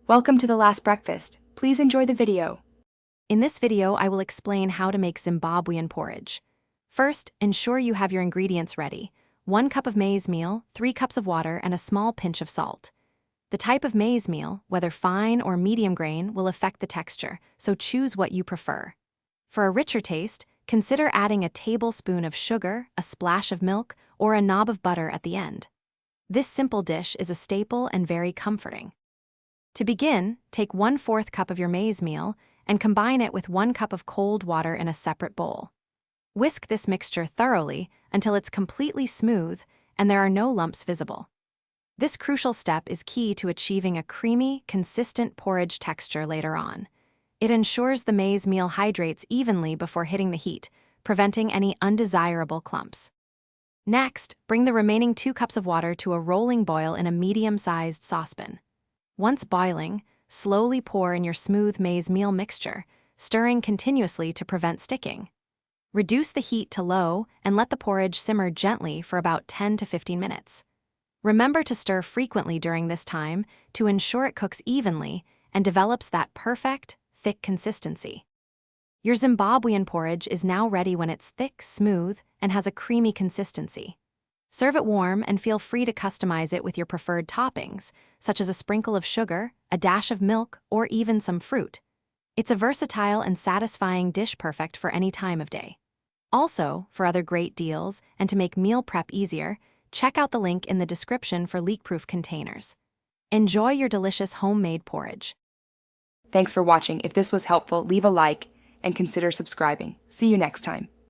Welcome to The Last Breakfast. Please enjoy the video. In this video, I will explain how to make Zimbabwean porridge. First, ensure you have your ingredients ready. 1 cup of maize meal, 3 cups of water, and a small pinch of salt. The type of maize meal, whether fine or medium grain, will affect the texture, so choose what you prefer. For a richer taste, consider adding a tablespoon of sugar, a splash of milk, or a knob of butter at the end. This simple dish is a staple and very comforting. To begin, take 1/4 cup of your maize meal and combine it with 1 cup of cold water in a separate bowl. Whisk this mixture thoroughly until it's completely smooth and there are no lumps visible. This crucial step is key to achieving a creamy, consistent porridge texture later on. It ensures the maize meal hydrates evenly before hitting the heat, preventing any undesirable clumps. Next, bring the remaining 2 cups of water to a rolling boil in a medium-sized saucepan. Once boiling, slowly pour in your smooth maize meal mixture, stirring continuously to prevent sticking. Reduce the heat to low and let the porridge simmer gently for about 10 to 15 minutes. Remember to stir frequently during this time to ensure it cooks evenly and develops that perfect, thick consistency. Your Zimbabwean porridge is now ready when it's thick, smooth, and has a creamy consistency. Serve it warm and feel free to customize it with your preferred toppings, such as a sprinkle of sugar, a dash of milk, or even some fruit. It's a versatile and satisfying dish perfect for any time of day. Also, for other great deals and to make meal prep easier, check out the link in the description for leak-proof containers. Enjoy your delicious homemade porridge. Thanks for watching. If this was helpful, leave a like and consider subscribing. See you next time.